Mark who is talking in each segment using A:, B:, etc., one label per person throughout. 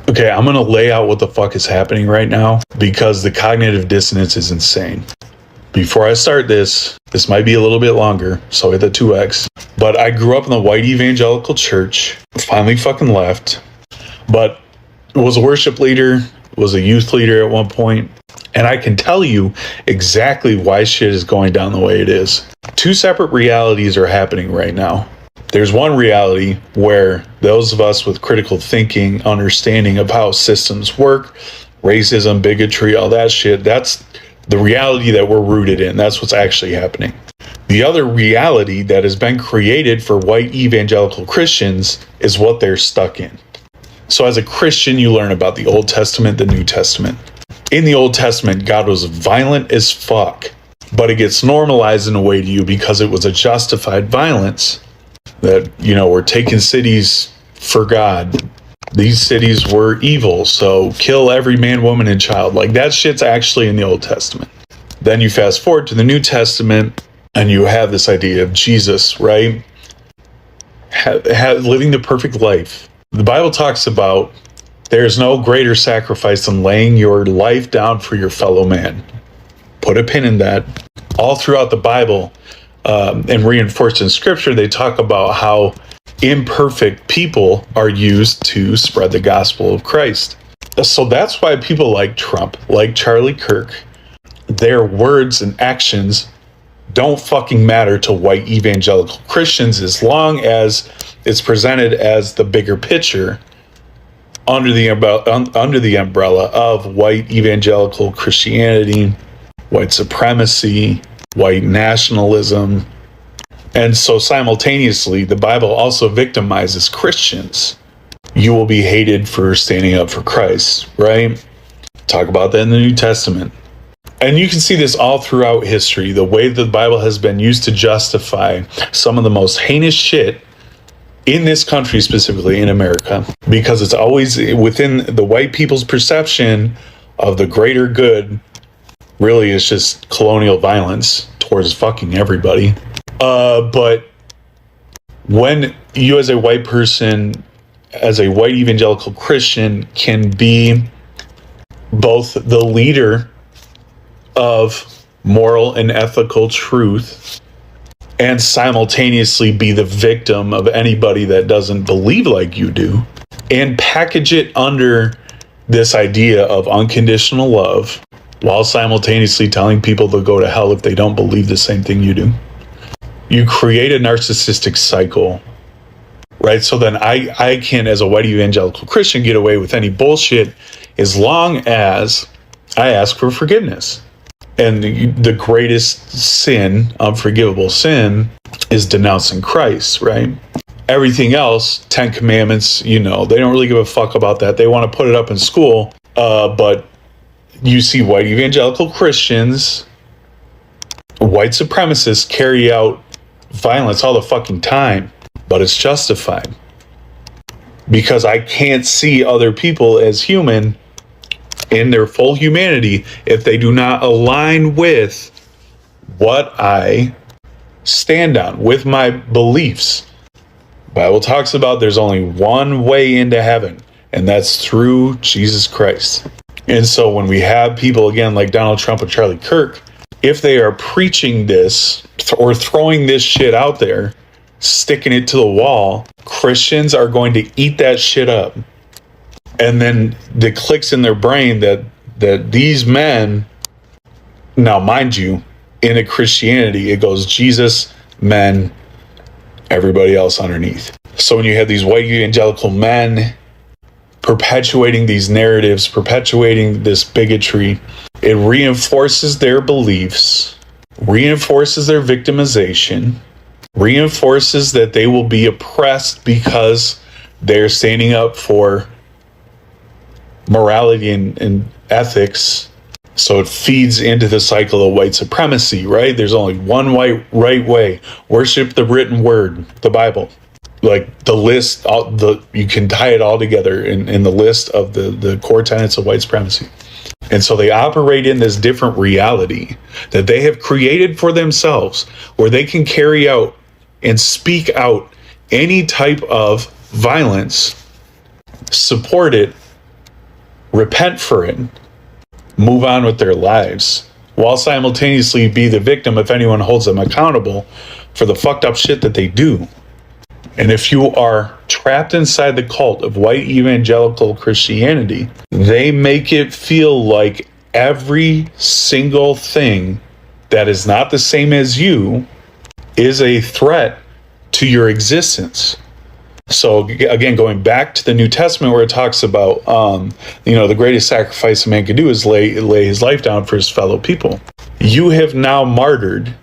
A: Okay, I'm going to lay out what the fuck is happening right now because the cognitive dissonance is insane. Before I start this might be a little bit longer, so hit the 2x. But I grew up in the white evangelical church, finally fucking left, but was a worship leader, was a youth leader at one point, and I can tell you exactly why shit is going down the way it is. Two separate realities are happening right now. There's one reality where those of us with critical thinking, understanding of how systems work, racism, bigotry, all that shit, that's the reality that we're rooted in. That's what's actually happening. The other reality that has been created for white evangelical Christians is what they're stuck in. So as a Christian, you learn about the Old Testament, the New Testament. In the Old Testament, God was violent as fuck, but it gets normalized in a way to you because it was a justified violence. That, you know, we're taking cities for God. These cities were evil, so kill every man, woman, and child. Like, that shit's actually in the Old Testament. Then you fast forward to the New Testament, and you have this idea of Jesus, right? Living the perfect life. The Bible talks about there's no greater sacrifice than laying your life down for your fellow man. Put a pin in that. All throughout the Bible, and reinforced in scripture, they talk about how imperfect people are used to spread the gospel of Christ. So that's why people like Trump, like Charlie Kirk, their words and actions don't fucking matter to white evangelical Christians as long as it's presented as the bigger picture under the umbrella of white evangelical Christianity, white supremacy, white nationalism. And so simultaneously, the Bible also victimizes Christians. You will be hated for standing up for Christ, right? Talk about that in the New Testament. And you can see this all throughout history, the way the Bible has been used to justify some of the most heinous shit in this country, specifically in America, because it's always within the white people's perception of the greater good. Really, it's just colonial violence towards fucking everybody. But when you as a white person, as a white evangelical Christian, can be both the leader of moral and ethical truth and simultaneously be the victim of anybody that doesn't believe like you do, and package it under this idea of unconditional love, while simultaneously telling people they'll go to hell if they don't believe the same thing you do. You create a narcissistic cycle, right? So then I can, as a white evangelical Christian, get away with any bullshit as long as I ask for forgiveness. And the greatest sin, unforgivable sin, is denouncing Christ, right? Everything else, 10 Commandments, you know, they don't really give a fuck about that. They want to put it up in school, but you see white evangelical Christians, white supremacists carry out violence all the fucking time, but it's justified. Because I can't see other people as human in their full humanity if they do not align with what I stand on, with my beliefs. The Bible talks about there's only one way into heaven, and that's through Jesus Christ. And so when we have people, again, like Donald Trump and Charlie Kirk, if they are preaching this or throwing this shit out there, sticking it to the wall, Christians are going to eat that shit up. And then it clicks in their brain that these men, now mind you, in a Christianity, it goes Jesus, men, everybody else underneath. So when you have these white evangelical men perpetuating these narratives, perpetuating this bigotry, it reinforces their beliefs, reinforces their victimization, reinforces that they will be oppressed because they're standing up for morality and ethics. So it feeds into the cycle of white supremacy, right? There's only one right way. Worship the written word, the Bible. Like the list, you can tie it all together in the list of the core tenets of white supremacy. And so they operate in this different reality that they have created for themselves, where they can carry out and speak out any type of violence, support it, repent for it, move on with their lives, while simultaneously be the victim if anyone holds them accountable for the fucked up shit that they do. And if you are trapped inside the cult of white evangelical Christianity, they make it feel like every single thing that is not the same as you is a threat to your existence. So again, going back to the New Testament where it talks about, the greatest sacrifice a man could do is lay his life down for his fellow people. You have now martyred,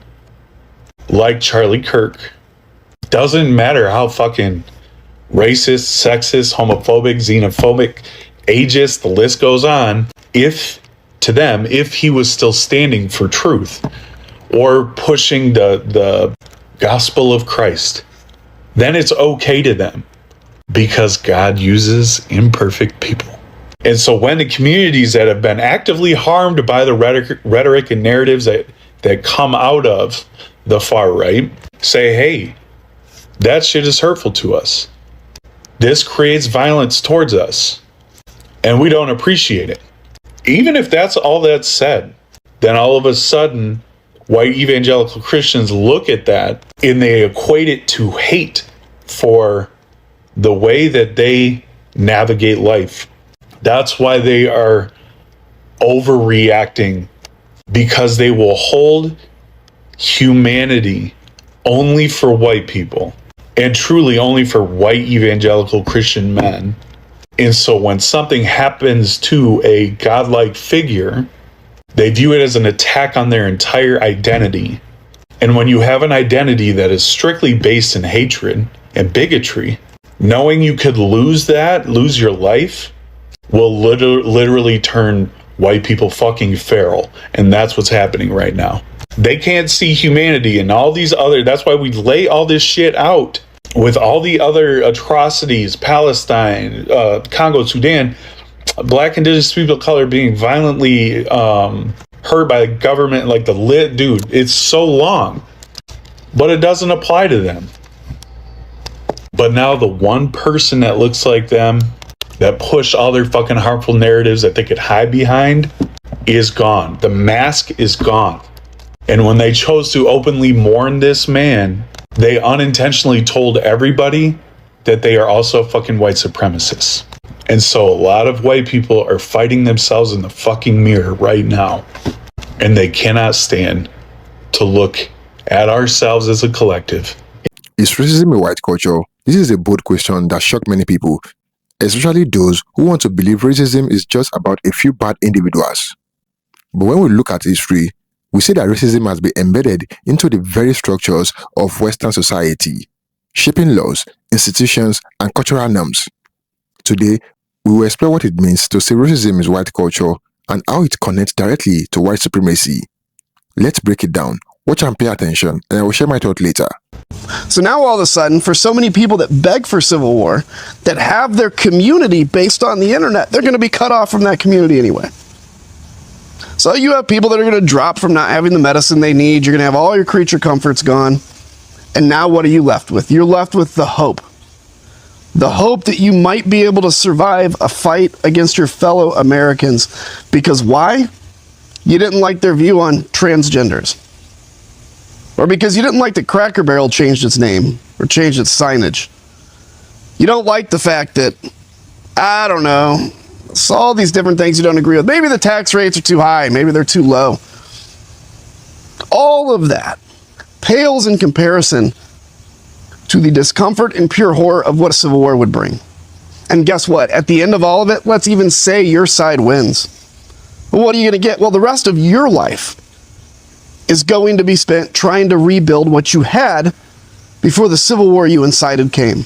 A: like Charlie Kirk. Doesn't matter how fucking racist, sexist, homophobic, xenophobic, ageist, the list goes on. If he was still standing for truth or pushing the gospel of Christ, then it's okay to them because God uses imperfect people. And so when the communities that have been actively harmed by the rhetoric and narratives that come out of the far right say, hey, that shit is hurtful to us. This creates violence towards us, and we don't appreciate it. Even if that's all that's said, then all of a sudden, white evangelical Christians look at that and they equate it to hate for the way that they navigate life. That's why they are overreacting, because they will hold humanity only for white people and truly only for white evangelical Christian men. And so when something happens to a godlike figure, they view it as an attack on their entire identity. And when you have an identity that is strictly based in hatred and bigotry, knowing you could lose your life, will literally turn white people fucking feral. And that's what's happening right now. They can't see humanity and all these other, that's why we lay all this shit out with all the other atrocities, Palestine, Congo, Sudan, Black, Indigenous people of color being violently hurt by the government, like dude, it's so long, but it doesn't apply to them. But now the one person that looks like them, that push all their fucking harmful narratives that they could hide behind, is gone. The mask is gone. And when they chose to openly mourn this man, they unintentionally told everybody that they are also fucking white supremacists. And so a lot of white people are fighting themselves in the fucking mirror right now. And they cannot stand to look at ourselves as a collective.
B: Is racism a white culture? This is a bold question that shocked many people, especially those who want to believe racism is just about a few bad individuals. But when we look at history, we see that racism has been embedded into the very structures of Western society, shaping laws, institutions, and cultural norms. Today, we will explore what it means to say racism is white culture and how it connects directly to white supremacy. Let's break it down. Watch and pay attention, and I will share my thought later.
C: So now all of a sudden, for so many people that beg for civil war, that have their community based on the internet, they're going to be cut off from that community anyway. So you have people that are going to drop from not having the medicine they need. You're going to have all your creature comforts gone. And now what are you left with? You're left with the hope. The hope that you might be able to survive a fight against your fellow Americans. Because why? You didn't like their view on transgenders. Or because you didn't like that Cracker Barrel changed its name or changed its signage. You don't like the fact that, I don't know, it's all these different things you don't agree with. Maybe the tax rates are too high. Maybe they're too low. All of that pales in comparison to the discomfort and pure horror of what a civil war would bring. And guess what? At the end of all of it, let's even say your side wins. Well, what are you going to get? Well, the rest of your life is going to be spent trying to rebuild what you had before the civil war you incited came.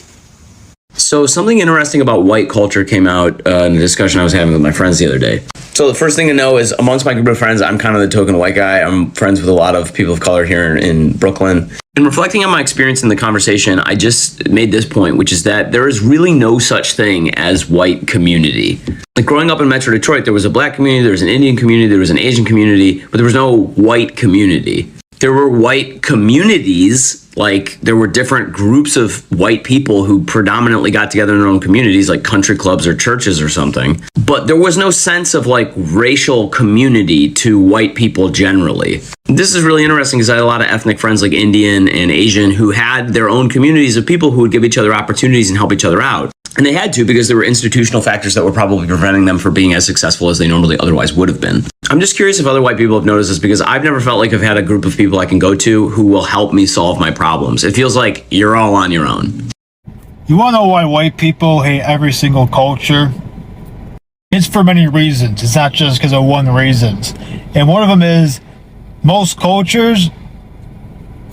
D: So something interesting about white culture came out in a discussion I was having with my friends the other day. So the first thing to know is amongst my group of friends, I'm kind of the token white guy. I'm friends with a lot of people of color here in Brooklyn. In reflecting on my experience in the conversation, I just made this point, which is that there is really no such thing as white community. Like growing up in Metro Detroit, there was a black community, there was an Indian community, there was an Asian community, but there was no white community. There were white communities Like there were different groups of white people who predominantly got together in their own communities, like country clubs or churches or something. But there was no sense of like racial community to white people generally. This is really interesting because I had a lot of ethnic friends like Indian and Asian who had their own communities of people who would give each other opportunities and help each other out. And they had to because there were institutional factors that were probably preventing them from being as successful as they normally otherwise would have been. I'm just curious if other white people have noticed this, because I've never felt like I've had a group of people I can go to who will help me solve my problems. It feels like you're all on your own.
E: You want to know why white people hate every single culture? It's for many reasons. It's not just because of one reason. And one of them is most cultures,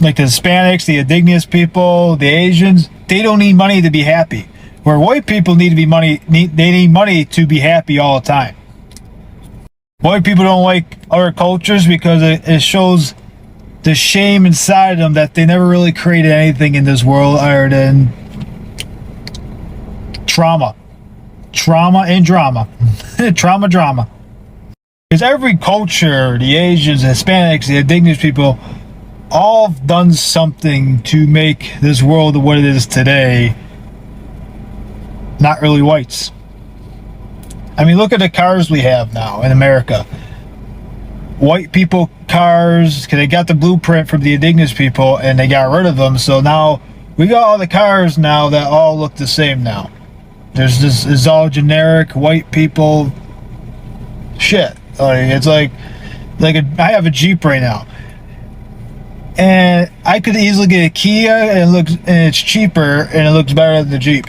E: like the Hispanics, the indigenous people, the Asians, they don't need money to be happy. Where white people need money to be happy all the time. White people don't like other cultures because it shows the shame inside them that they never really created anything in this world other than trauma and drama. Drama. Because every culture, the Asians, the Hispanics, the indigenous people, all have done something to make this world what it is today. Not really whites. I mean, look at the cars we have now in America. White people cars, because they got the blueprint from the indigenous people and they got rid of them. So now we got all the cars now that all look the same now. It's all generic white people shit. Like, it's like I have a Jeep right now. And I could easily get a Kia and it's cheaper and it looks better than the Jeep.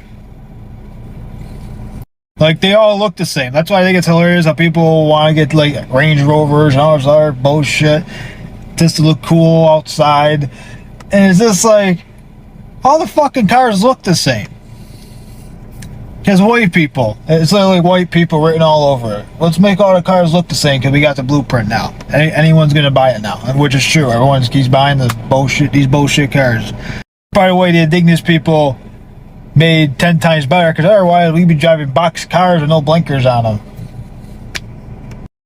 E: Like, they all look the same. That's why I think it's hilarious how people want to get, like, Range Rovers and all this other bullshit just to look cool outside. And it's just like, all the fucking cars look the same. Because white people. It's literally white people written all over it. Let's make all the cars look the same because we got the blueprint now. Anyone's going to buy it now, which is true. Everyone keeps buying these bullshit cars. By the way, the indigenous people made 10 times better, because otherwise we'd be driving box cars with no blinkers on them.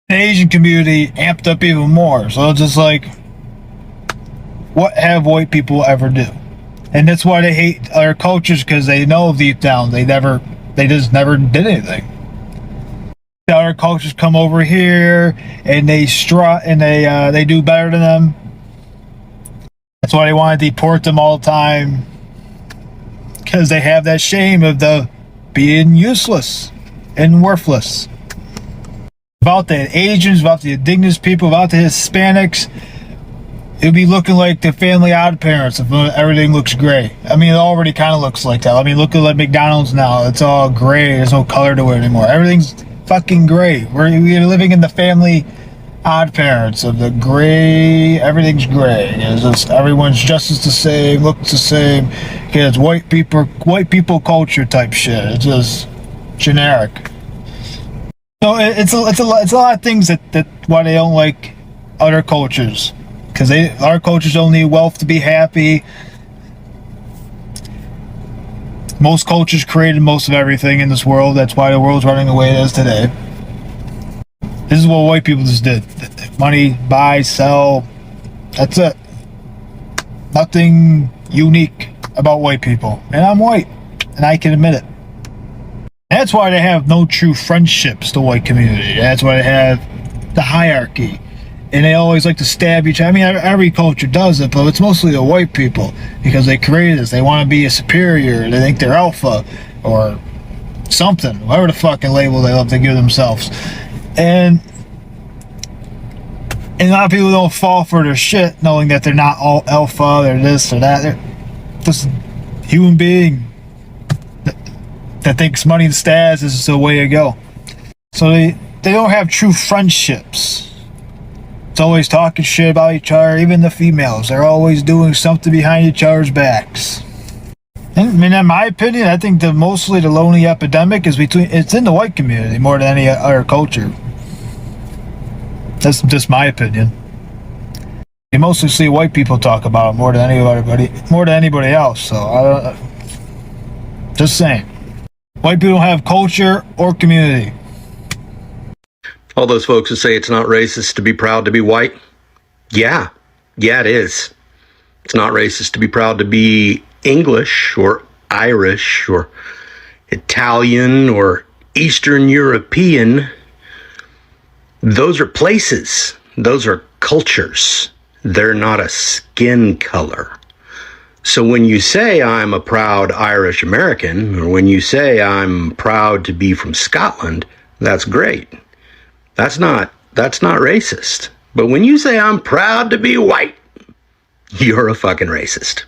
E: The Asian community amped up even more. So it's just like, what have white people ever do? And that's why they hate other cultures, because they know deep down they just never did anything. The other cultures come over here and they strut and they do better than them. That's why they want to deport them all the time. Because they have that shame of the being useless and worthless. About the Asians, about the indigenous people, about the Hispanics, it'd be looking like the Family Odd Parents if everything looks gray. I mean, it already kind of looks like that. I mean, look at McDonald's now. It's all gray. There's no color to it anymore. Everything's fucking gray. We're living in the Family Odd Parents of the gray. Everything's gray. It's just, everyone's just as the same, looks the same. It's white people culture type shit. It's just generic. So it's a lot of things that why they don't like other cultures, because our cultures don't need wealth to be happy. Most cultures created most of everything in this world. That's why the world's running the way it is today. This is what white people just did. Money, buy, sell. That's it. Nothing unique about white people. And I'm white, and I can admit it. That's why they have no true friendships, the white community. That's why they have the hierarchy. And they always like to stab each other. I mean, every culture does it, but it's mostly the white people, because they created this. They want to be a superior. They think they're alpha or something. Whatever the fucking label they love to give themselves. And a lot of people don't fall for their shit, knowing that they're not all alpha, they're this or that. They're just a human being that thinks money and status is the way to go. So they don't have true friendships. It's always talking shit about each other. Even the females, they're always doing something behind each other's backs. And, I mean, in my opinion, I think mostly the lonely epidemic it's in the white community more than any other culture. That's just my opinion. You mostly see white people talk about it more than anybody else. So just saying, white people don't have culture or community.
F: All those folks who say it's not racist to be proud to be white. Yeah, it is. It's not racist to be proud to be English or Irish or Italian or Eastern European. Those are places. Those are cultures. They're not a skin color. So when you say I'm a proud Irish American, or when you say I'm proud to be from Scotland, that's great. That's not racist. But when you say I'm proud to be white, you're a fucking racist.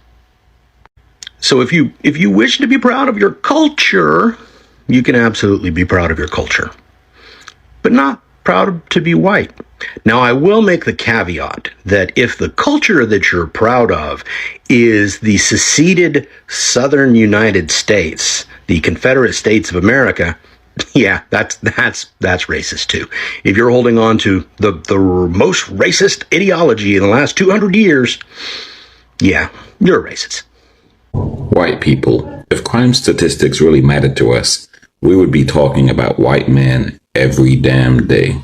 F: So if you wish to be proud of your culture, you can absolutely be proud of your culture, but not proud to be white. Now, I will make the caveat that if the culture that you're proud of is the seceded southern United States, the Confederate States of America, yeah, that's racist too. If you're holding on to the most racist ideology in the last 200 years, yeah, you're a racist.
G: White people, if crime statistics really mattered to us, we would be talking about white men every damn day.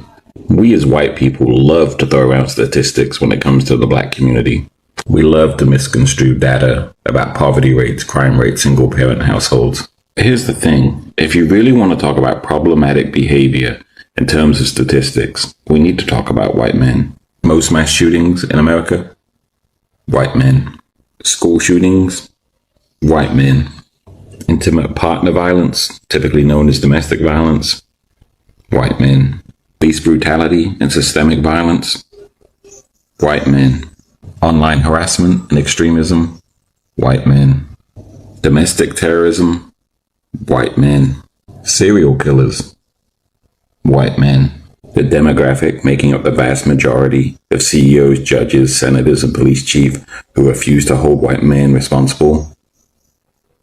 G: We as white people love to throw around statistics when it comes to the black community. We love to misconstrue data about poverty rates, crime rates, single parent households. Here's the thing, if you really want to talk about problematic behavior in terms of statistics, we need to talk about white men. Most mass shootings in America, white men. School shootings, white men. Intimate partner violence, typically known as domestic violence, white men. Police brutality and systemic violence, white men. Online harassment and extremism, white men. Domestic terrorism, white men. Serial killers, white men. The demographic making up the vast majority of CEOs, judges, senators, and police chiefs who refuse to hold white men responsible,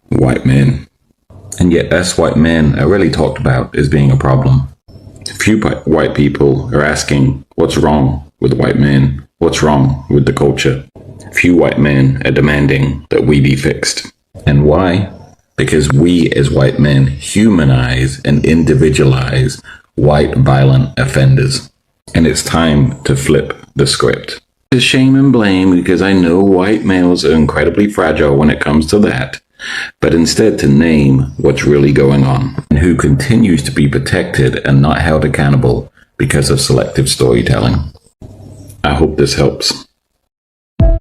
G: white men. And yet us white men are really talked about as being a problem. Few white people are asking what's wrong with white men, what's wrong with the culture. Few white men are demanding that we be fixed. And why? Because we as white men humanize and individualize white violent offenders. And it's time to flip the script. To shame and blame, because I know white males are incredibly fragile when it comes to that, but instead to name what's really going on and who continues to be protected and not held accountable because of selective storytelling. I hope this helps.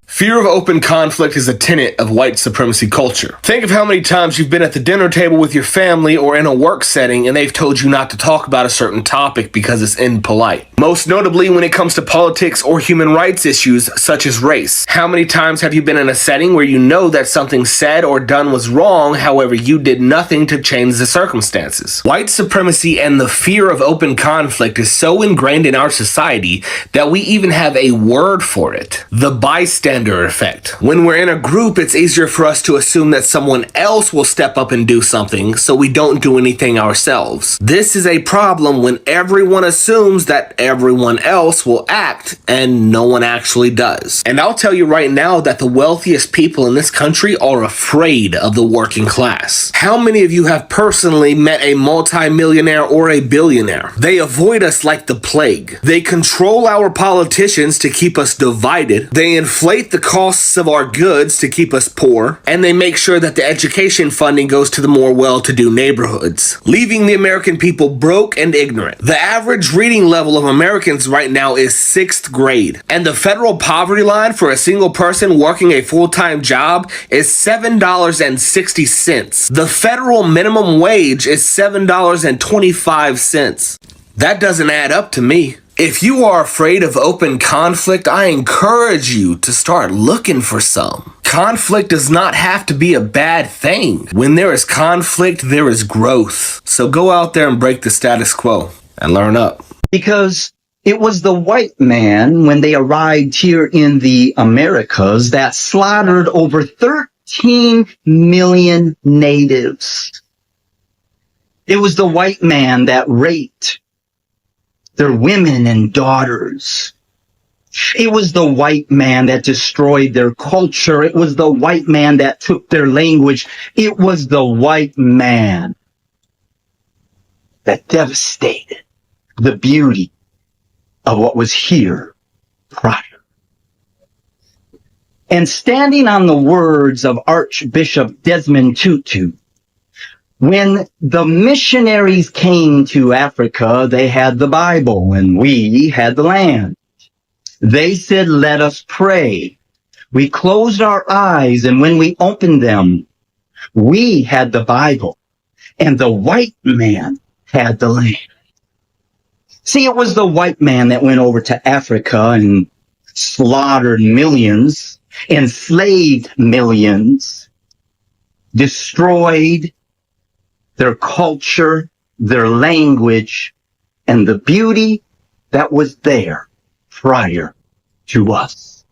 H: Fear of open conflict is a tenet of white supremacy culture. Think of how many times you've been at the dinner table with your family or in a work setting and they've told you not to talk about a certain topic because it's impolite. Most notably when it comes to politics or human rights issues such as race. How many times have you been in a setting where you know that something said or done was wrong, however you did nothing to change the circumstances? White supremacy and the fear of open conflict is so ingrained in our society that we even have a word for it. The bystander effect. When we're in a group, it's easier for us to assume that someone else will step up and do something, so we don't do anything ourselves. This is a problem when everyone assumes that everyone else will act and no one actually does. And I'll tell you right now that the wealthiest people in this country are afraid of the working class. How many of you have personally met a multi-millionaire or a billionaire? They avoid us like the plague. They control our politicians to keep us divided. They inflate the costs of our goods to keep us poor, and they make sure that the education funding goes to the more well-to-do neighborhoods, leaving the American people broke and ignorant. The average reading level of Americans right now is 6th grade, and the federal poverty line for a single person working a full-time job is $7.60. The federal minimum wage is $7.25. That doesn't add up to me. If you are afraid of open conflict, I encourage you to start looking for some. Conflict does not have to be a bad thing. When there is conflict, there is growth. So go out there and break the status quo and learn up.
I: Because it was the white man, when they arrived here in the Americas, that slaughtered over 13 million natives. It was the white man that raped their women and daughters. It was the white man that destroyed their culture. It was the white man that took their language. It was the white man that devastated the beauty of what was here prior. And standing on the words of Archbishop Desmond Tutu, when the missionaries came to Africa, they had the Bible and we had the land. They said, let us pray. We closed our eyes, and when we opened them, we had the Bible and the white man had the land. See, it was the white man that went over to Africa and slaughtered millions, enslaved millions, destroyed their culture, their language, and the beauty that was there prior to us.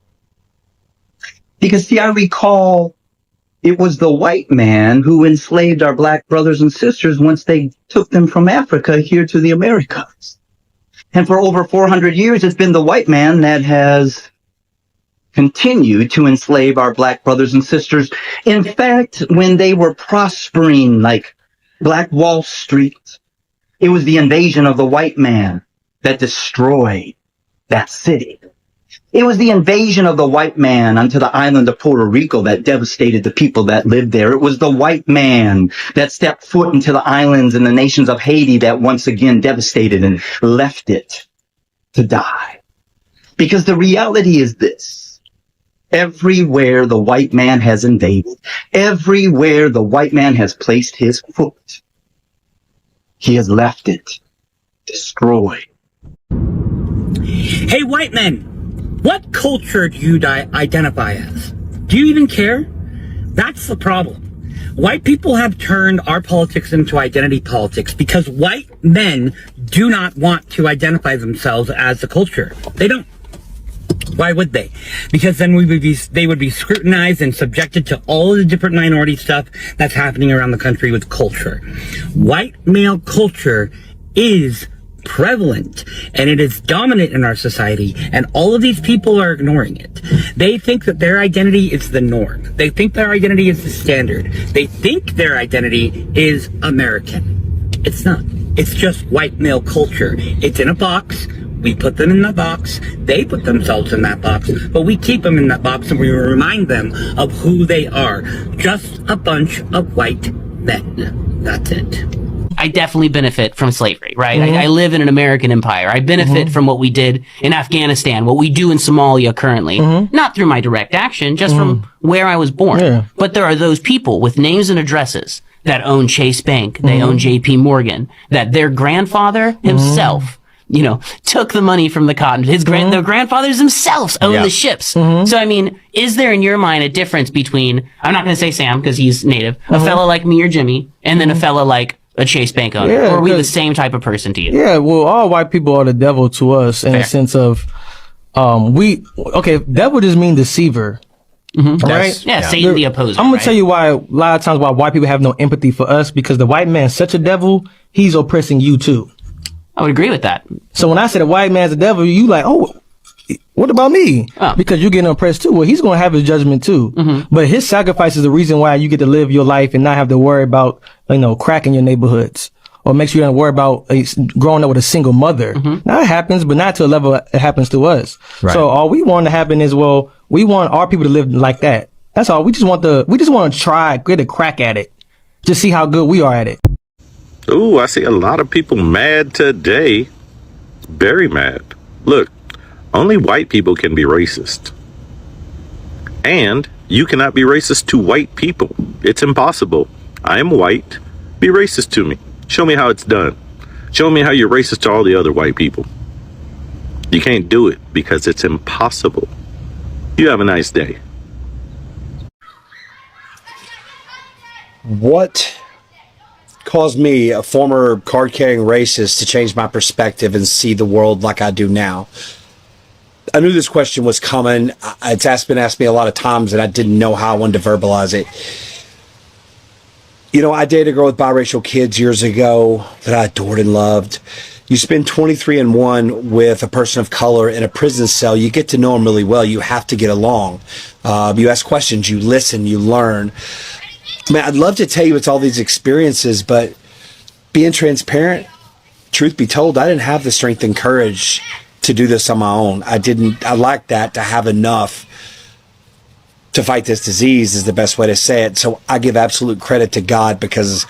I: Because see, I recall it was the white man who enslaved our black brothers and sisters once they took them from Africa here to the Americas. And for over 400 years, it's been the white man that has continued to enslave our black brothers and sisters. In fact, when they were prospering like Black Wall Street, it was the invasion of the white man that destroyed that city. It was the invasion of the white man onto the island of Puerto Rico that devastated the people that lived there. It was the white man that stepped foot into the islands and the nations of Haiti that once again devastated and left it to die. Because the reality is this: everywhere the white man has invaded, everywhere the white man has placed his foot, he has left it destroyed.
J: Hey, white men, what culture do you identify as? Do you even care? That's the problem. White people have turned our politics into identity politics because white men do not want to identify themselves as a culture. They don't. Why would they? Because then they would be scrutinized and subjected to all of the different minority stuff that's happening around the country with culture. White male culture is prevalent and it is dominant in our society, and all of these people are ignoring it. They think that their identity is the norm. They think their identity is the standard. They think their identity is American. It's not. It's just white male culture. It's in a box. We put them in the box. They put themselves in that box, but we keep them in that box and we remind them of who they are. Just a bunch of white men. That's it.
K: I definitely benefit from slavery, right? I live in an American empire. I benefit from what we did in Afghanistan, what we do in Somalia currently, not through my direct action, just from where I was born. Yeah. But there are those people with names and addresses that own Chase Bank, they own JP Morgan, that their grandfather himself, you know, took the money from the cotton. Their grandfathers themselves own the ships. So, I mean, is there in your mind a difference between, I'm not going to say Sam because he's native, a fella like me or Jimmy, and then a fella like a Chase Bank owner? Or are we the same type of person to you?
E: Yeah, well, all white people are the devil to us in the sense of, devil just mean deceiver. Right?
K: Yeah, Satan the opposer.
E: I'm going to tell you why, a lot of times why white people have no empathy for us, because the white man's such a devil, he's oppressing you too.
K: I would agree with that.
E: So when I say the white man's a devil, you like, oh, what about me? Oh. Because you're getting oppressed too. Well, he's going to have his judgment too. But his sacrifice is the reason why you get to live your life and not have to worry about, crack in your neighborhoods, or makes you don't worry about growing up with a single mother. Now it happens, but not to a level it happens to us. Right. So all we want to happen is, well, we want our people to live like that. That's all. We just want to try, get a crack at it, just see how good we are at it.
L: Ooh, I see a lot of people mad today. Very mad. Look, only white people can be racist. And you cannot be racist to white people. It's impossible. I am white. Be racist to me. Show me how it's done. Show me how you're racist to all the other white people. You can't do it because it's impossible. You have a nice day.
M: What caused me, a former card-carrying racist, to change my perspective and see the world like I do now? I knew this question was coming. It's been asked me a lot of times, and I didn't know how I wanted to verbalize it. I dated a girl with biracial kids years ago that I adored and loved. You spend 23-1 with a person of color in a prison cell. You get to know them really well. You have to get along. You ask questions, you listen, you learn. Man, I'd love to tell you it's all these experiences, but being transparent, truth be told, I didn't have the strength and courage to do this on my own. I lacked that to have enough to fight this disease is the best way to say it. So I give absolute credit to God because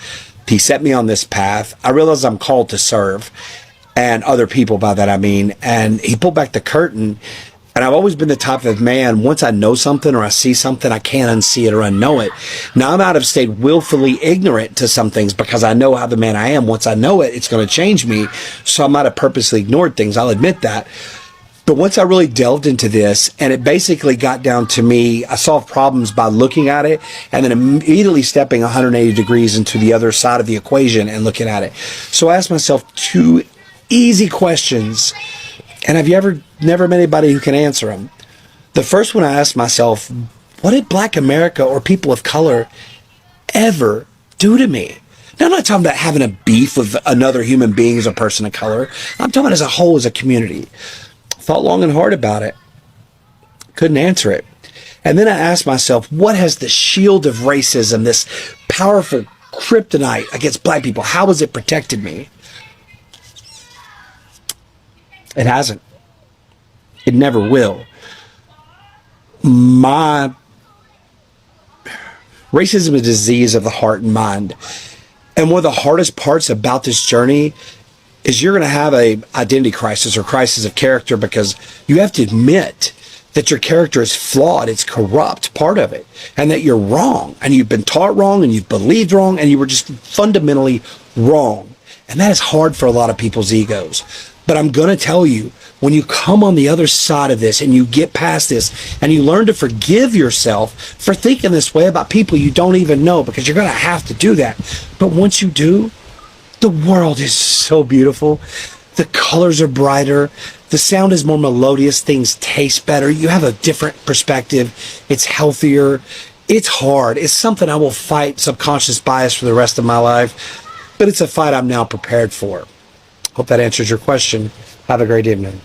M: he set me on this path. I realize I'm called to serve, and other people by that I mean, and he pulled back the curtain. And I've always been the type of man, once I know something or I see something, I can't unsee it or unknow it. Now I'm out of state willfully ignorant to some things because I know how the man I am. Once I know it, it's going to change me. So I might have purposely ignored things. I'll admit that. But once I really delved into this, and it basically got down to me, I solved problems by looking at it and then immediately stepping 180 degrees into the other side of the equation and looking at it. So I asked myself two easy questions. And have you never met anybody who can answer them? The first one I asked myself, what did Black America or people of color ever do to me? Now, I'm not talking about having a beef with another human being as a person of color. I'm talking about as a whole, as a community. Thought long and hard about it. Couldn't answer it. And then I asked myself, what has the shield of racism, this powerful kryptonite against Black people, how has it protected me? It hasn't. It never will. My racism is a disease of the heart and mind. And one of the hardest parts about this journey is you're going to have a identity crisis or crisis of character because you have to admit that your character is flawed, it's corrupt, part of it, and that you're wrong, and you've been taught wrong, and you've believed wrong, and you were just fundamentally wrong. And that is hard for a lot of people's egos. But I'm going to tell you, when you come on the other side of this and you get past this and you learn to forgive yourself for thinking this way about people you don't even know, because you're going to have to do that. But once you do, the world is so beautiful. The colors are brighter. The sound is more melodious. Things taste better. You have a different perspective. It's healthier. It's hard. It's something I will fight subconscious bias for the rest of my life. But it's a fight I'm now prepared for. Hope that answers your question. Have a great evening.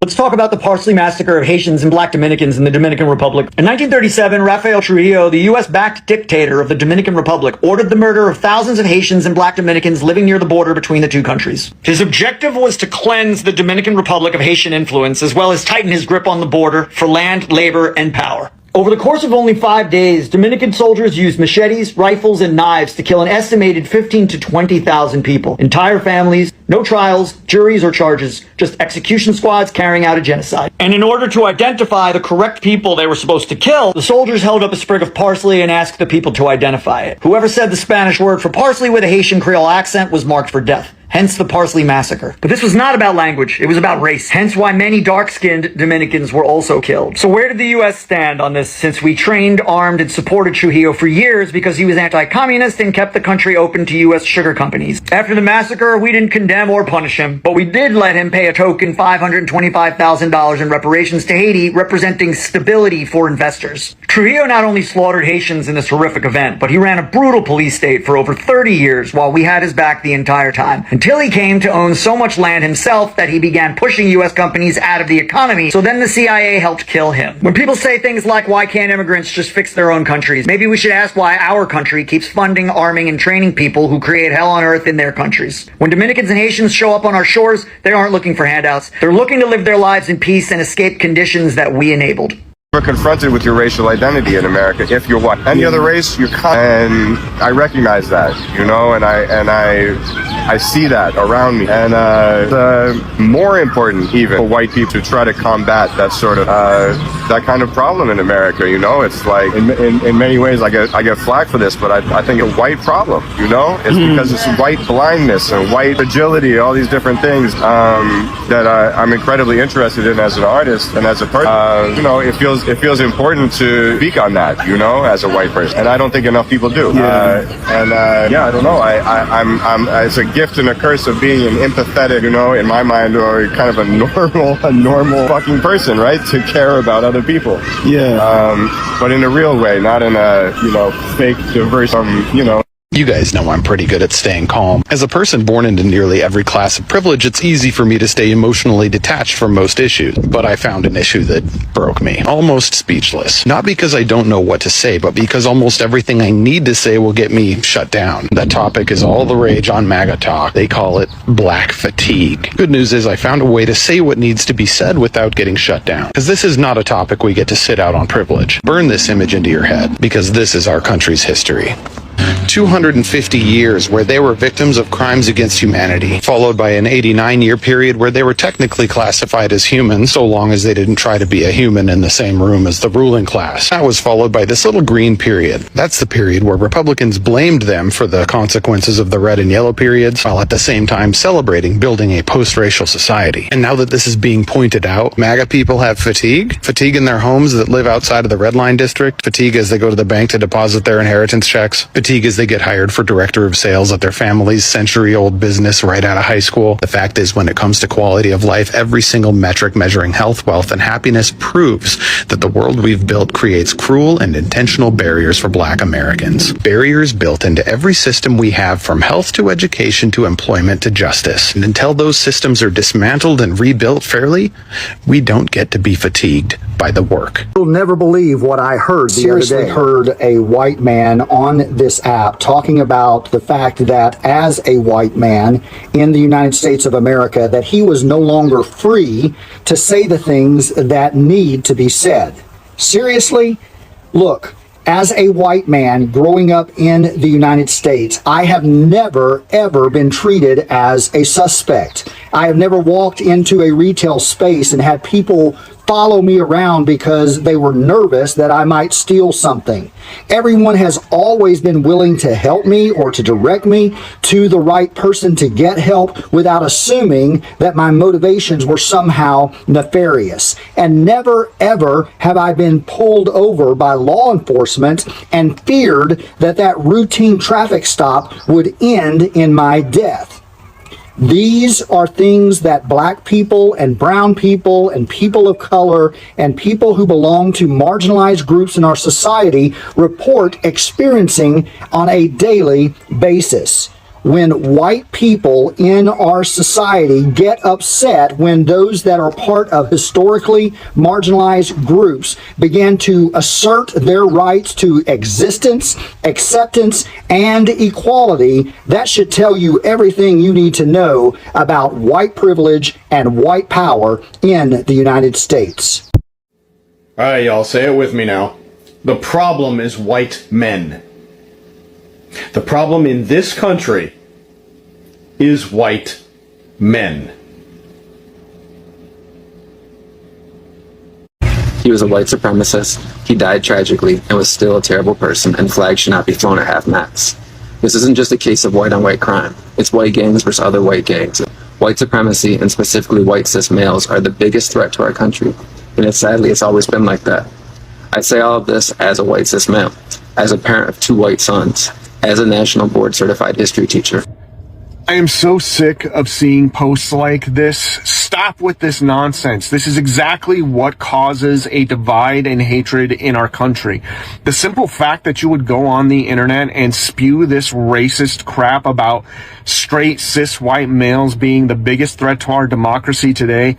N: Let's talk about the Parsley massacre of Haitians and Black Dominicans in the Dominican Republic. In 1937, Rafael Trujillo, the U.S.-backed dictator of the Dominican Republic, ordered the murder of thousands of Haitians and Black Dominicans living near the border between the two countries. His objective was to cleanse the Dominican Republic of Haitian influence, as well as tighten his grip on the border for land, labor, and power. Over the course of only 5 days, Dominican soldiers used machetes, rifles, and knives to kill an estimated 15 to 20,000 people. Entire families, no trials, juries, or charges, just execution squads carrying out a genocide. And in order to identify the correct people they were supposed to kill, the soldiers held up a sprig of parsley and asked the people to identify it. Whoever said the Spanish word for parsley with a Haitian Creole accent was marked for death. Hence the Parsley massacre. But this was not about language, it was about race. Hence why many dark-skinned Dominicans were also killed. So where did the US stand on this, since we trained, armed, and supported Trujillo for years because he was anti-communist and kept the country open to US sugar companies? After the massacre, we didn't condemn or punish him, but we did let him pay a token $525,000 in reparations to Haiti, representing stability for investors. Trujillo not only slaughtered Haitians in this horrific event, but he ran a brutal police state for over 30 years while we had his back the entire time, until he came to own so much land himself that he began pushing US companies out of the economy, so then the CIA helped kill him. When people say things like, why can't immigrants just fix their own countries? Maybe we should ask why our country keeps funding, arming, and training people who create hell on earth in their countries. When Dominicans and Haitians show up on our shores, they aren't looking for handouts. They're looking to live their lives in peace and escape conditions that we enabled.
O: We're confronted with your racial identity in America. If you're what? Any other race, you're and I recognize that, you know, and I see that around me. And more important even for white people to try to combat that sort of that kind of problem in America, you know. It's like in many ways I get flack for this, but I think a white problem, you know? It's because it's white blindness and white fragility, all these different things that I'm incredibly interested in as an artist and as a person. You know, it feels important to speak on that, you know, as a white person, and I don't think enough people do. I don't know. I'm it's a gift and a curse of being an empathetic, you know, in my mind, or kind of a normal fucking person, right? To care about other people. Yeah. But in a real way, not in a, you know, fake diverse, you know.
P: You guys know I'm pretty good at staying calm. As a person born into nearly every class of privilege, it's easy for me to stay emotionally detached from most issues. But I found an issue that broke me. Almost speechless. Not because I don't know what to say, but because almost everything I need to say will get me shut down. That topic is all the rage on MAGA talk. They call it black fatigue. Good news is I found a way to say what needs to be said without getting shut down. Because this is not a topic we get to sit out on privilege. Burn this image into your head, because this is our country's history. 250 years where they were victims of crimes against humanity, followed by an 89-year period where they were technically classified as humans, so long as they didn't try to be a human in the same room as the ruling class. That was followed by this little green period. That's the period where Republicans blamed them for the consequences of the red and yellow periods, while at the same time celebrating building a post-racial society. And now that this is being pointed out, MAGA people have fatigue? Fatigue in their homes that live outside of the red line district? Fatigue as they go to the bank to deposit their inheritance checks? Fatigue as they get hired for director of sales at their family's century-old business right out of high school. The fact is, when it comes to quality of life, every single metric measuring health, wealth, and happiness proves that the world we've built creates cruel and intentional barriers for Black Americans. Barriers built into every system we have, from health to education to employment to justice. And until those systems are dismantled and rebuilt fairly, we don't get to be fatigued by the work.
Q: You'll never believe what I heard the other day. Heard a white man on this app talking about the fact that as a white man in the United States of America, that he was no longer free to say the things that need to be said. Seriously? Look, as a white man growing up in the United States, I have never, ever been treated as a suspect. I have never walked into a retail space and had people follow me around because they were nervous that I might steal something. Everyone has always been willing to help me or to direct me to the right person to get help without assuming that my motivations were somehow nefarious. And never ever have I been pulled over by law enforcement and feared that that routine traffic stop would end in my death. These are things that Black people and brown people and people of color and people who belong to marginalized groups in our society report experiencing on a daily basis. When white people in our society get upset when those that are part of historically marginalized groups begin to assert their rights to existence, acceptance, and equality, that should tell you everything you need to know about white privilege and white power in the United States.
H: All right, y'all, say it with me now. The problem is white men. The problem in this country is white men.
R: He was a white supremacist. He died tragically and was still a terrible person, and flags should not be flown at half-mast. This isn't just a case of white-on-white crime. It's white gangs versus other white gangs. White supremacy, and specifically white cis males, are the biggest threat to our country, and sadly it's always been like that. I say all of this as a white cis male, as a parent of 2 white sons, as a national board certified history teacher.
H: I am so sick of seeing posts like this. Stop with this nonsense. This is exactly what causes a divide and hatred in our country. The simple fact that you would go on the internet and spew this racist crap about straight cis white males being the biggest threat to our democracy today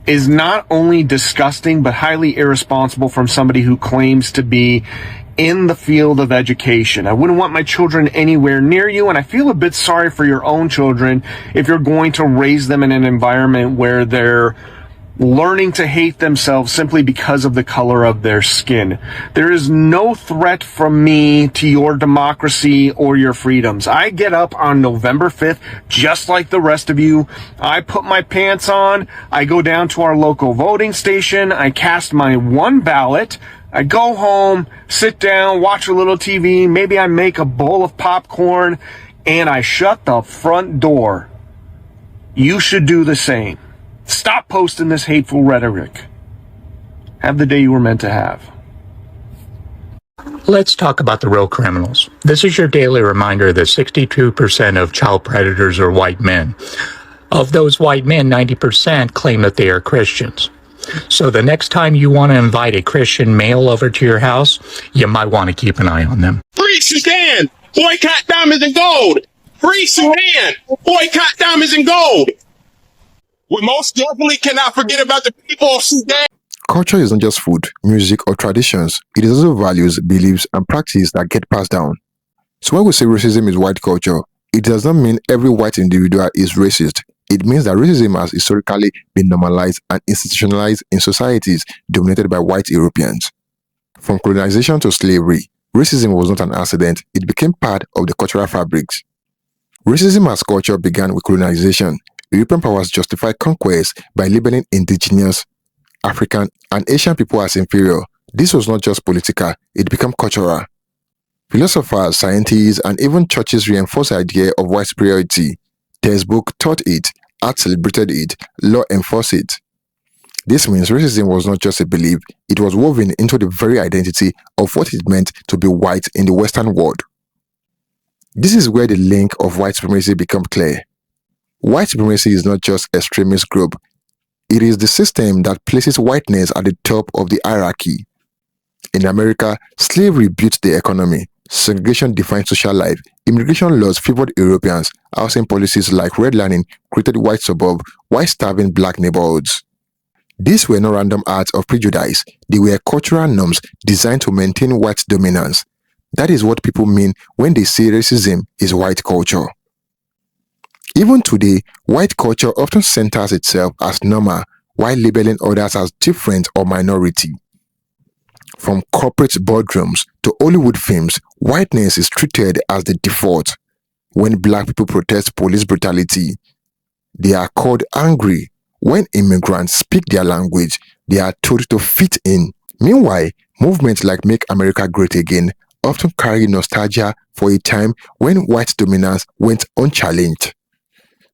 H: is not only disgusting, but highly irresponsible from somebody who claims to be in the field of education. I wouldn't want my children anywhere near you, and I feel a bit sorry for your own children if you're going to raise them in an environment where they're learning to hate themselves simply because of the color of their skin. There is no threat from me to your democracy or your freedoms. I get up on November 5th just like the rest of you. I put my pants on, I go down to our local voting station, I cast my one ballot, I go home, sit down, watch a little TV, maybe I make a bowl of popcorn, and I shut the front door. You should do the same. Stop posting this hateful rhetoric. Have the day you were meant to have.
S: Let's talk about the real criminals. This is your daily reminder that 62% of child predators are white men. Of those white men, 90% claim that they are Christians. So the next time you want to invite a Christian male over to your house, you might want to keep an eye on them.
T: Preach again! Boycott diamonds and gold. Free Sudan. Boycott diamonds and gold. We most definitely cannot forget about the people of Sudan.
B: Culture is not just food, music, or traditions. It is also values, beliefs, and practices that get passed down. So when we say racism is white culture, it does not mean every white individual is racist. It means that racism has historically been normalized and institutionalized in societies dominated by white Europeans. From colonization to slavery, racism was not an accident, it became part of the cultural fabrics. Racism as culture began with colonization. European powers justified conquest by labeling indigenous, African, and Asian people as inferior. This was not just political, it became cultural. Philosophers, scientists, and even churches reinforced the idea of white superiority. Textbooks taught it, art celebrated it, law enforced it. This means racism was not just a belief, it was woven into the very identity of what it meant to be white in the Western world. This is where the link of white supremacy becomes clear. White supremacy is not just an extremist group, it is the system that places whiteness at the top of the hierarchy. In America, slavery built the economy, segregation defined social life, immigration laws favored Europeans, housing policies like redlining created white suburbs while starving black neighborhoods. These were not random acts of prejudice, they were cultural norms designed to maintain white dominance. That is what people mean when they say racism is white culture. Even today, white culture often centers itself as normal while labeling others as different or minority. From corporate boardrooms to Hollywood films, whiteness is treated as the default. When black people protest police brutality, they are called angry. When immigrants speak their language, they are told to fit in. Meanwhile, movements like Make America Great Again often carry nostalgia for a time when white dominance went unchallenged.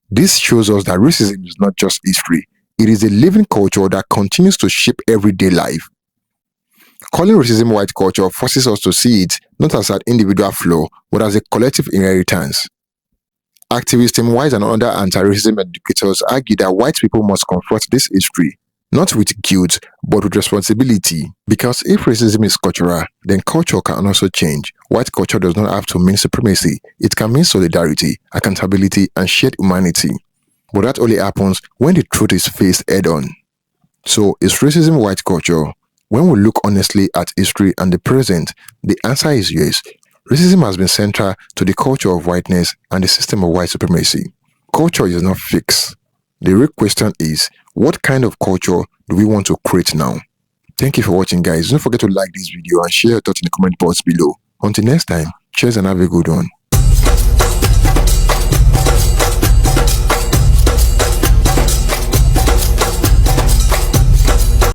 B: This shows us that racism is not just history, it is a living culture that continues to shape everyday life. Calling racism white culture forces us to see it not as an individual flaw, but as a collective inheritance. Activists Tim Wise and other anti-racism educators argue that white people must confront this history, not with guilt, but with responsibility. Because if racism is cultural, then culture can also change. White culture does not have to mean supremacy. It can mean solidarity, accountability, and shared humanity. But that only happens when the truth is faced head-on. So, is racism white culture? When we look honestly at history and the present, the answer is yes. Racism has been central to the culture of whiteness and the system of white supremacy. Culture is not fixed. The real question is, what kind of culture do we want to create now? Thank you for watching, guys. Don't forget to like this video and share your thoughts in the comment box below. Until next time, cheers and have a good one.